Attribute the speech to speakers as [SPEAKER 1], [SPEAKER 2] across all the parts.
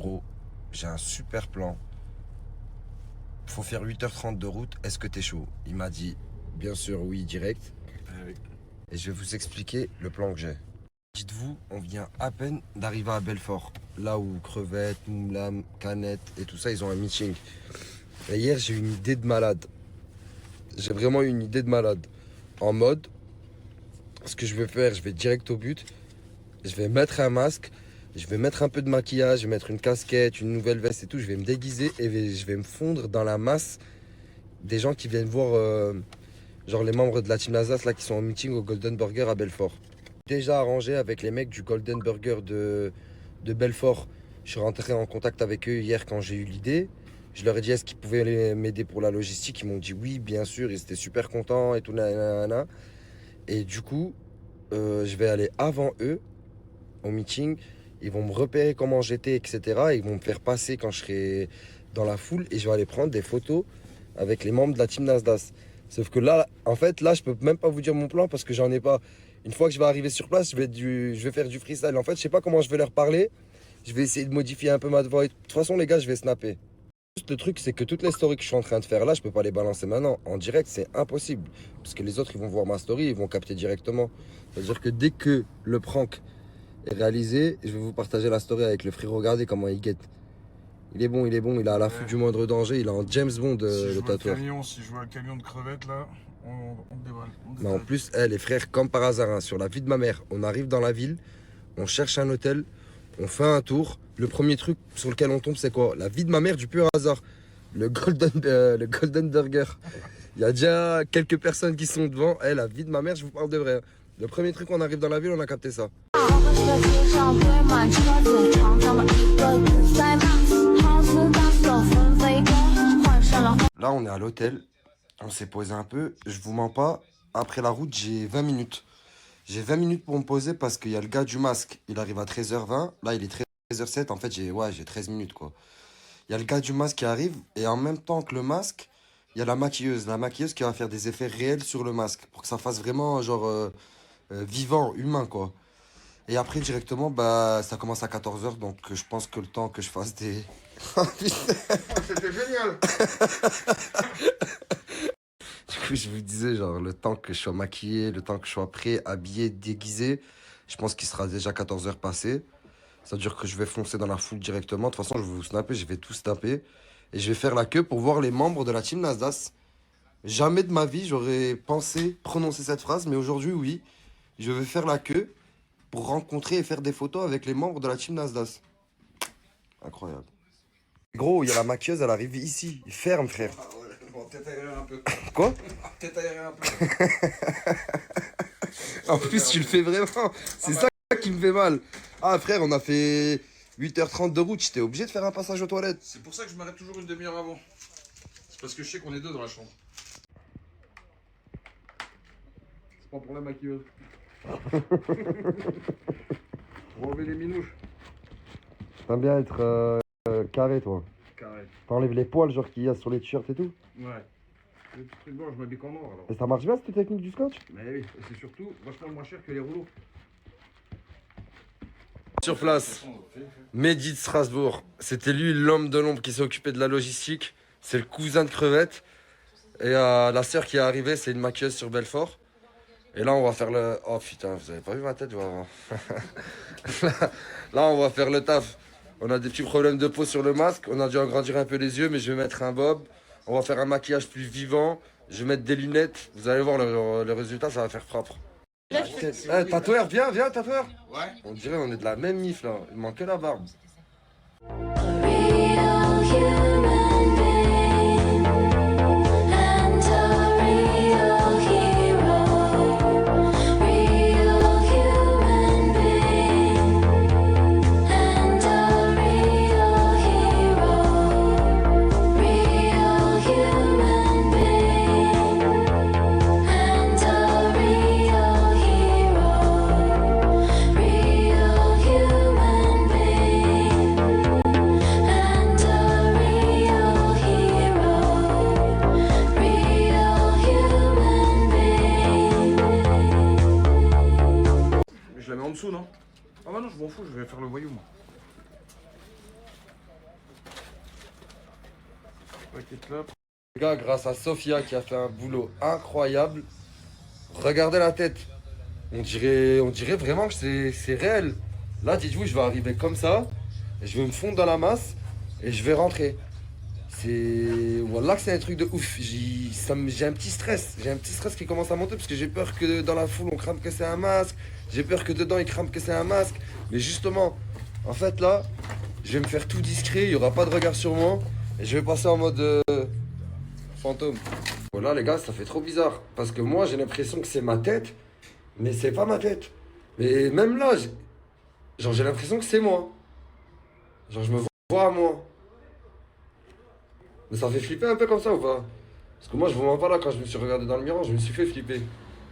[SPEAKER 1] Gros, j'ai un super plan. Faut faire 8h30 de route. Est-ce que t'es chaud? Il m'a dit, bien sûr, oui, direct. Et je vais vous expliquer le plan que j'ai. Dites-vous, on vient à peine d'arriver à Belfort. Là où Crevettes, Moumlam, Canette et tout ça, ils ont un meeting. Et hier, j'ai eu une idée de malade. J'ai vraiment eu une idée de malade. En mode, ce que je vais faire, je vais direct au but. Je vais mettre un masque. Je vais mettre un peu de maquillage, je vais mettre une casquette, une nouvelle veste et tout. Je vais me déguiser et je vais me fondre dans la masse des gens qui viennent voir, genre les membres de la Team Alsace là qui sont en meeting au Golden Burger à Belfort. Déjà arrangé avec les mecs du Golden Burger de Belfort. Je suis rentré en contact avec eux hier quand j'ai eu l'idée. Je leur ai dit est-ce qu'ils pouvaient m'aider pour la logistique. Ils m'ont dit oui, bien sûr. Ils étaient super contents et tout. Nanana. Et du coup, je vais aller avant eux au meeting. Ils vont me repérer comment j'étais, etc. Ils vont me faire passer quand je serai dans la foule et je vais aller prendre des photos avec les membres de la Team Nasdaq. Sauf que là, en fait, là, je peux même pas vous dire mon plan parce que j'en ai pas. Une fois que je vais arriver sur place, je vais faire du freestyle. En fait, je sais pas comment je vais leur parler. Je vais essayer de modifier un peu ma voix. De toute façon, les gars, je vais snapper. Juste le truc, c'est que toutes les stories que je suis en train de faire là, je peux pas les balancer maintenant. En direct, c'est impossible. Parce que les autres, ils vont voir ma story, ils vont capter directement. C'est-à-dire que dès que le prank est réalisé, je vais vous partager la story avec le frère. Regardez comment il guette. Il est bon, il est à l'affût du moindre danger. Il est en James Bond, le tatoueur.
[SPEAKER 2] Si je vois le camion de crevettes là, on déballe.
[SPEAKER 1] Mais en plus, les frères, comme par hasard, hein, sur la vie de ma mère, on arrive dans la ville, on cherche un hôtel, on fait un tour. Le premier truc sur lequel on tombe, c'est quoi? La vie de ma mère du pur hasard. Le Golden Burger. Il y a déjà quelques personnes qui sont devant. La vie de ma mère, je vous parle de vrai. Le premier truc, on arrive dans la ville, on a capté ça. Là, on est à l'hôtel. On s'est posé un peu. Je vous mens pas. Après la route, j'ai 20 minutes. J'ai 20 minutes pour me poser parce qu'il y a le gars du masque. Il arrive à 13h20. Là, il est 13h07. En fait, j'ai 13 minutes, quoi. Il y a le gars du masque qui arrive. Et en même temps que le masque, il y a la maquilleuse. La maquilleuse qui va faire des effets réels sur le masque. Pour que ça fasse vraiment, genre, vivant, humain, quoi. Et après, directement, bah, ça commence à 14h. Donc, je pense que le temps que je fasse des...
[SPEAKER 2] C'était génial.
[SPEAKER 1] Du coup, je vous disais, genre, le temps que je sois maquillé, le temps que je sois prêt, habillé, déguisé, je pense qu'il sera déjà 14h passé. Ça veut dire que je vais foncer dans la foule directement. De toute façon, je vais vous snapper, je vais tout snapper. Et je vais faire la queue pour voir les membres de la Team Nasdaq. Jamais de ma vie, j'aurais pensé prononcer cette phrase, mais aujourd'hui, oui. Je vais faire la queue pour rencontrer et faire des photos avec les membres de la Team Nasdaq. Incroyable. Gros, il y a la maquilleuse, elle arrive ici. Ferme, frère.
[SPEAKER 2] Ah ouais, bon, peut-être aérer un peu.
[SPEAKER 1] Quoi?
[SPEAKER 2] Peut-être aérer un peu.
[SPEAKER 1] En plus, tu le fais vraiment. C'est ça qui me fait mal. Ah, frère, on a fait 8h30 de route. J'étais obligé de faire un passage aux toilettes.
[SPEAKER 2] C'est pour ça que je m'arrête toujours une demi-heure avant. C'est parce que je sais qu'on est deux dans la chambre. C'est pas pour la maquilleuse. On va enlever les minouches.
[SPEAKER 1] T'aimes bien être carré, toi.
[SPEAKER 2] Carré.
[SPEAKER 1] T'enlèves les poils, genre qu'il y a sur les t-shirts et tout.
[SPEAKER 2] Ouais. Le petit truc blanc, je m'habille qu'en noir alors.
[SPEAKER 1] Et ça marche bien, cette technique du scotch?
[SPEAKER 2] Mais oui, et c'est surtout vachement moins cher que les rouleaux.
[SPEAKER 1] Sur place, Mehdi de Strasbourg. C'était lui l'homme de l'ombre qui s'est occupé de la logistique. C'est le cousin de Crevette. Et la sœur qui est arrivée, c'est une maquilleuse sur Belfort. Et là, on va faire le... Oh putain, vous avez pas vu ma tête, là, on va faire le taf. On a des petits problèmes de peau sur le masque. On a dû agrandir un peu les yeux, mais je vais mettre un bob. On va faire un maquillage plus vivant. Je vais mettre des lunettes. Vous allez voir le résultat, ça va faire propre. Tatoueur, viens, tatoueur.
[SPEAKER 2] Ouais.
[SPEAKER 1] On dirait on est de la même mif là. Il manque que la barbe.
[SPEAKER 2] Je la mets en dessous, non? Ah bah non, je m'en fous, je vais faire le voyou, moi.
[SPEAKER 1] Les gars, grâce à Sofia qui a fait un boulot incroyable, regardez la tête. On dirait vraiment que c'est réel. Là, dites-vous, je vais arriver comme ça, et je vais me fondre dans la masse et je vais rentrer. Wallah que c'est un truc de ouf. J'ai un petit stress. J'ai un petit stress qui commence à monter parce que j'ai peur que dans la foule on crame que c'est un masque. J'ai peur que dedans ils crament que c'est un masque. Mais justement, en fait là, je vais me faire tout discret, il n'y aura pas de regard sur moi. Et je vais passer en mode fantôme. Voilà les gars, ça fait trop bizarre. Parce que moi j'ai l'impression que c'est ma tête, mais c'est pas ma tête. Mais même là, genre j'ai l'impression que c'est moi. Genre je me vois à moi. Mais ça fait flipper un peu comme ça ou pas? Parce que moi je vous mens pas là, quand je me suis regardé dans le miroir, je me suis fait flipper.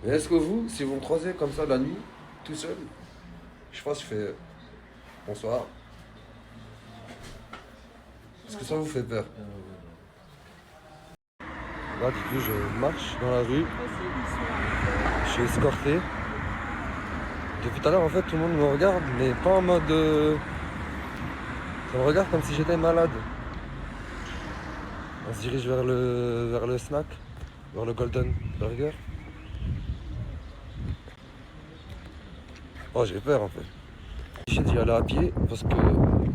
[SPEAKER 1] Mais est-ce que vous, si vous me croisez comme ça la nuit, tout seul, je pense que je fais bonsoir. Est-ce que ça vous fait peur? Là du coup je marche dans la rue. Je suis escorté. Depuis tout à l'heure en fait tout le monde me regarde, mais pas en mode... Ça me regarde comme si j'étais malade. On se dirige vers le snack, vers le Golden Burger. Oh, j'ai peur en fait. J'ai d'y aller à pied parce que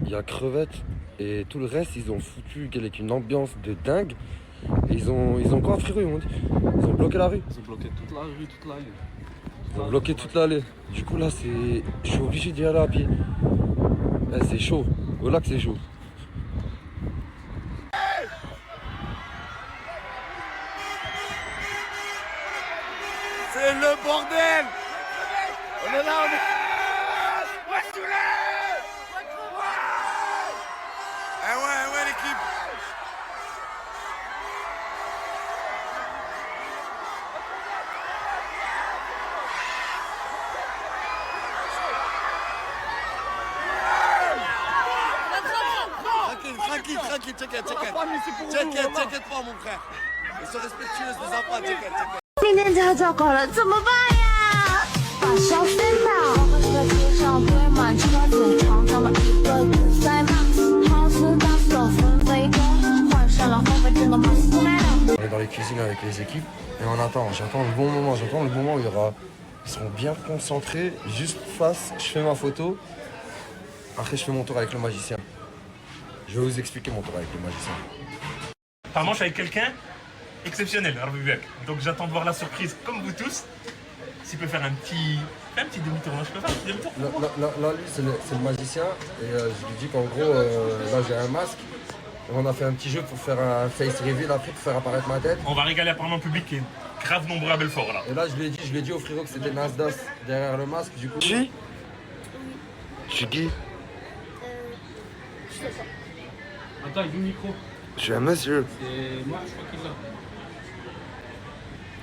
[SPEAKER 1] il y a crevettes et tout le reste, ils ont foutu avec une ambiance de dingue. Et ils ont quoi, frérot, ils m'ont dit? Ils ont bloqué la rue.
[SPEAKER 3] Ils ont bloqué toute la rue, toute l'allée.
[SPEAKER 1] Ils ont bloqué toute l'allée. Du coup là, je suis obligé d'y aller à pied. Eh, c'est chaud. Au lac, c'est chaud.
[SPEAKER 4] C'est le bordel! On est là, on est... Eh ouais, l'équipe! Tranquille, t'inquiète pas mon frère. Ils sont respectueux les enfants, t'inquiète.
[SPEAKER 5] 明天就要交稿了，怎么办呀？把小飞马，黄河街上堆满车子，长长的一个比赛马，好似大手纷飞的，换上了后备制的马斯麦的。
[SPEAKER 1] On est dans les cuisines avec les équipes et on attend. J'attends le bon moment. J'attends le moment où ils seront bien concentrés. Juste face, je fais ma photo. Après, je fais mon tour avec le magicien. Je vais vous expliquer mon tour avec le magicien.
[SPEAKER 6] Apparemment, je suis avec quelqu'un exceptionnel, Arbubek. Donc j'attends de voir la surprise comme vous tous. S'il peut faire un petit demi-tour, je peux faire un petit demi-tour.
[SPEAKER 1] Là, lui, c'est le magicien. Et je lui dis qu'en gros, là, j'ai un masque. Et on a fait un petit jeu pour faire un face reveal après, pour faire apparaître ma tête.
[SPEAKER 6] On va régaler apparemment le public qui est grave nombreux à Belfort là.
[SPEAKER 1] Et là, je lui ai dit au frérot que c'était Nasdaq derrière le masque. Du coup, je suis qui?
[SPEAKER 3] Attends, il y a du micro.
[SPEAKER 1] Je suis un monsieur.
[SPEAKER 3] C'est moi, je crois qu'il l'a.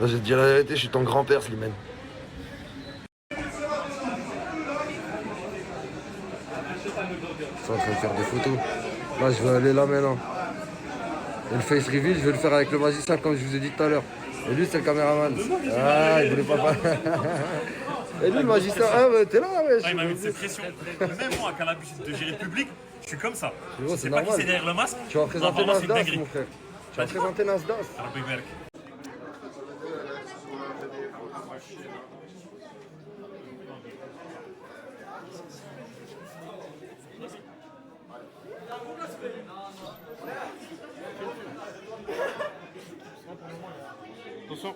[SPEAKER 1] Là, je vais te dire la vérité, je suis ton grand-père, Slimane. Je suis en train de faire des photos. Là, je vais aller là maintenant. Et le face reveal, je vais le faire avec le magicien, comme je vous ai dit tout à l'heure. Et lui, c'est le caméraman. Ah, il voulait pas parler. Et lui, le magicien, ah, mais t'es là, ouais.
[SPEAKER 6] Il m'a mis de cette pression. Même moi, qui a l'habitude de gérer le public, je suis comme ça.
[SPEAKER 1] Frérot,
[SPEAKER 6] Je sais pas qui c'est derrière le masque.
[SPEAKER 1] Tu vas présenter
[SPEAKER 6] Apparemment, c'est une
[SPEAKER 1] Nasdaq,
[SPEAKER 6] dinguerie.
[SPEAKER 1] mon frère. Tu vas présenter Nasdaq.
[SPEAKER 6] Arbubek.
[SPEAKER 3] Attention.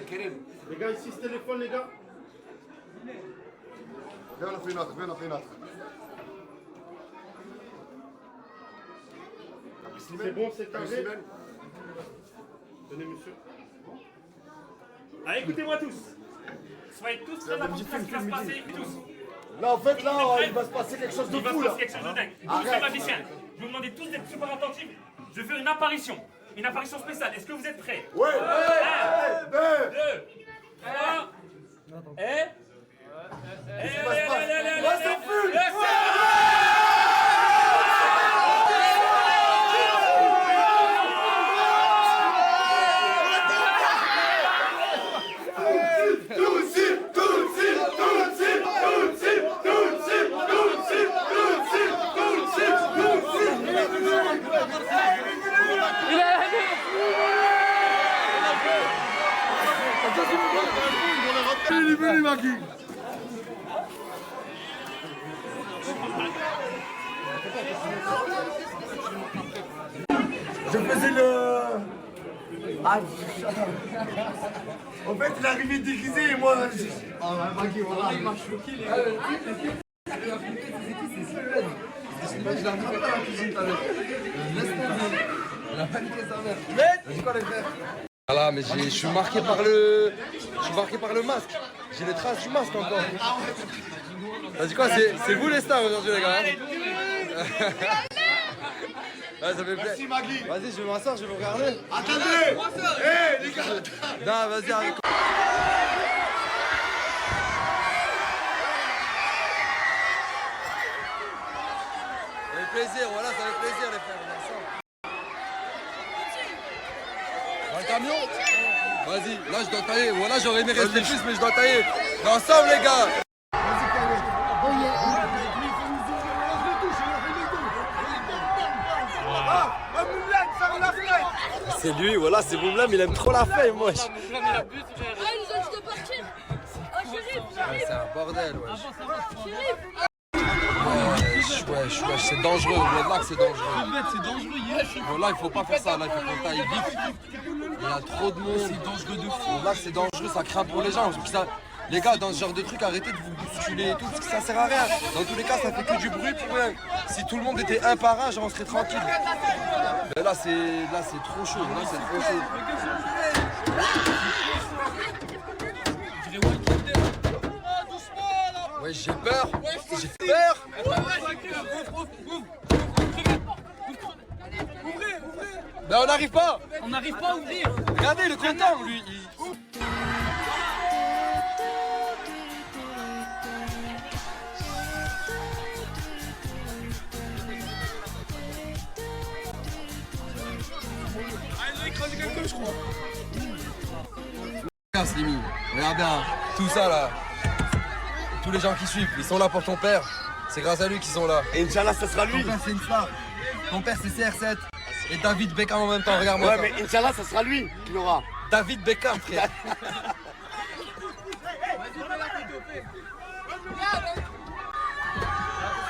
[SPEAKER 4] Kerim.
[SPEAKER 7] Les gars, ici, ce téléphone, les gars.
[SPEAKER 4] Viens, on en fait une autre.
[SPEAKER 7] C'est bon, c'est carré. Tenez, monsieur.
[SPEAKER 6] Allez, écoutez-moi tous. Soyez tous très attentifs à ce qui va se passer, tous.
[SPEAKER 4] Là, en fait, là, il va se passer quelque chose de
[SPEAKER 6] Il va se
[SPEAKER 4] fou, là.
[SPEAKER 6] passer quelque chose de dingue. Tous les magiciens, je vais vous demander tous d'être super attentifs. Je vais faire une apparition spéciale. Est-ce que vous êtes prêts?
[SPEAKER 4] Ouais.
[SPEAKER 6] 1, 2, 3, et...
[SPEAKER 4] Bienvenue, Magui. Je faisais le... Ah, en fait, il est arrivé déguisé et moi... Magui, voilà. Il m'a choqué, les gars. Je l'ai rattrapé à la cuisine tout à l'heure. Il a paniqué sa mère. Vas-y quoi les frères?
[SPEAKER 1] Voilà, mais je suis marqué par le... Je suis marqué par le masque. J'ai les traces du masque encore. Vas-y quoi, c'est vous les stars aujourd'hui les gars. Ouais, ça fait plaisir.
[SPEAKER 4] Merci Magui.
[SPEAKER 1] Vas-y, je vais m'asseoir, je vais vous regarder.
[SPEAKER 4] Attendez. Hé les gars.
[SPEAKER 1] Non, vas-y, arrête. Ça fait plaisir, voilà, ça fait plaisir les frères. Dans le camion? Vas-y, là je dois tailler. Voilà, j'aurais aimé rester plus, mais je dois tailler. Mais ensemble les gars.
[SPEAKER 8] C'est lui, voilà, c'est Boumlam, il aime trop la feuille, moi.
[SPEAKER 5] Ah, ils nous ont dit de partir. Oh, Chérif,
[SPEAKER 1] C'est un bordel, ouais.
[SPEAKER 5] Chérif.
[SPEAKER 1] Ouais, c'est dangereux. Là que c'est dangereux.
[SPEAKER 3] C'est dangereux,
[SPEAKER 1] Bon, là, il faut pas faire ça. Là, il faut qu'on taille vite. Il y a trop de monde. C'est dangereux de fou. Là, c'est dangereux. Ça craint pour les gens. Les gars, dans ce genre de truc, arrêtez de vous bousculer et tout, parce que ça sert à rien. Dans tous les cas, ça fait que du bruit pour rien. Si tout le monde était un par un, genre, on serait tranquille. Mais là, c'est trop chaud. Là, c'est trop chaud. Ouais, j'ai peur. J'ai peur. Ben, on n'arrive pas.
[SPEAKER 3] On n'arrive pas à ouvrir.
[SPEAKER 1] Regardez, le content, lui. Regarde Slimy, regarde bien, tout ça là, tous les gens qui suivent, ils sont là pour ton père, c'est grâce à lui qu'ils sont là.
[SPEAKER 4] Et Inch'Allah, ça sera lui.
[SPEAKER 1] Ton père c'est une star, ton père c'est CR7 et David Beckham en même temps, regarde-moi
[SPEAKER 4] Ouais,
[SPEAKER 1] ça.
[SPEAKER 4] mais Inch'Allah, ça sera lui qui l'aura.
[SPEAKER 1] David Beckham frère.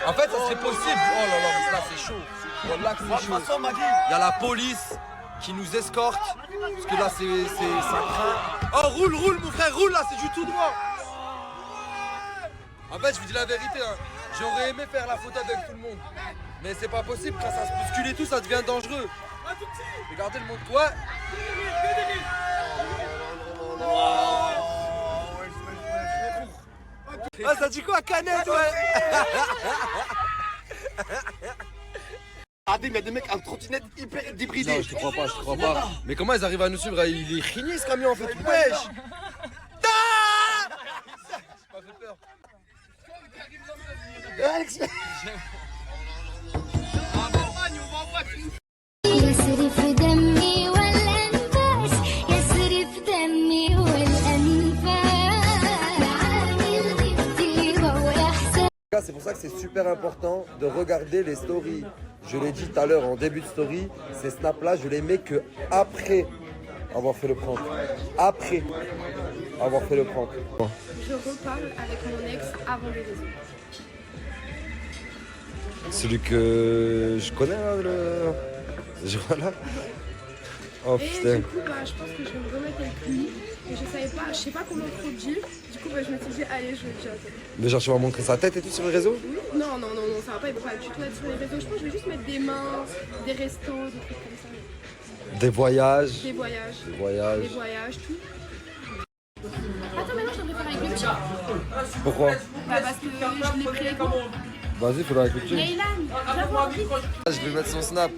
[SPEAKER 1] En fait ça serait possible, oh là là, mais là c'est chaud, voilà que c'est chaud. Il y a la police qui nous escorte, parce que là ça craint. Oh roule mon frère, roule là, c'est du tout droit. En fait je vous dis la vérité, hein. J'aurais aimé faire la photo avec tout le monde. Mais c'est pas possible, quand ça se bouscule et tout, ça devient dangereux. Regardez le monde quoi. Ah ça dit quoi canette ouais.
[SPEAKER 4] Ah, il y a des mecs en trottinette hyper débridés.
[SPEAKER 1] Non, je te crois pas. Mais comment ils arrivent à nous suivre? Il est rigné ce camion en fait. Wesh! J'ai pas fait peur.
[SPEAKER 5] يسري في دمي والأنفاس يسري في دمي والأنفاس عامل غيبتي وإحساس.
[SPEAKER 1] C'est pour ça que c'est super important de regarder les stories. Je l'ai dit tout à l'heure en début de story, ces snaps-là, je les mets que après avoir fait le prank. Après avoir fait le prank.
[SPEAKER 9] Je reparle avec mon ex avant les réseaux.
[SPEAKER 1] Celui que je connais là, voilà. Oh
[SPEAKER 9] Et
[SPEAKER 1] putain.
[SPEAKER 9] du coup, je pense que je vais me remettre avec lui. Mais je sais pas comment trop dire. Du coup, je me suis dit, allez, je vais le dire.
[SPEAKER 1] Mais genre tu vas montrer sa tête et tout sur les réseaux?
[SPEAKER 9] Oui. Non, ça va pas être du tout être sur les réseaux. Je pense que je vais juste mettre des mains, des restos, des trucs comme ça.
[SPEAKER 1] Des voyages.
[SPEAKER 9] Des voyages.
[SPEAKER 1] Des voyages.
[SPEAKER 9] Des voyages, tout. Attends, maintenant je devrais faire avec le petit.
[SPEAKER 1] Pourquoi?
[SPEAKER 9] Parce que je l'ai pris avec moi.
[SPEAKER 1] Vas-y, fais-le avec le petit.
[SPEAKER 9] Leylan, viens voir vite.
[SPEAKER 1] Je vais mettre son snap.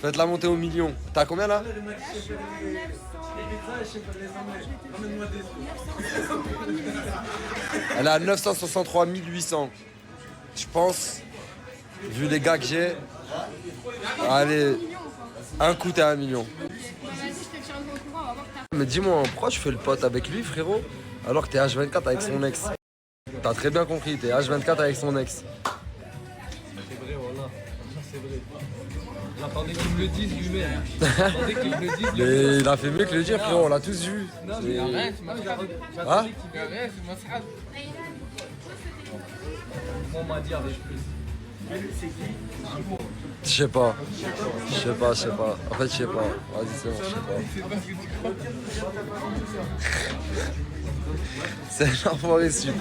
[SPEAKER 1] Faites la montée au million. T'as combien là? Elle est à 963 800. Je pense, vu les gars que j'ai, allez, un coup t'es à 1 million. Mais dis-moi, pourquoi tu fais le pote avec lui, frérot, alors que t'es H24 avec son ex? T'as très bien compris, t'es H24 avec son ex.
[SPEAKER 3] voilà. C'est vrai. J'attendais qu'il me le dise lui-même. J'attendais qu'il me le dise.
[SPEAKER 1] Mais il a fait mieux que le dire, frérot, on l'a tous vu.
[SPEAKER 3] Non, mais arrête,
[SPEAKER 1] Hein?
[SPEAKER 3] j'attendais qu'il arrête, on m'a dit avec plus.
[SPEAKER 1] Je sais pas. Je sais pas. En fait, je sais pas. Vas-y, c'est bon, je sais pas. C'est un enfoiré, ce type.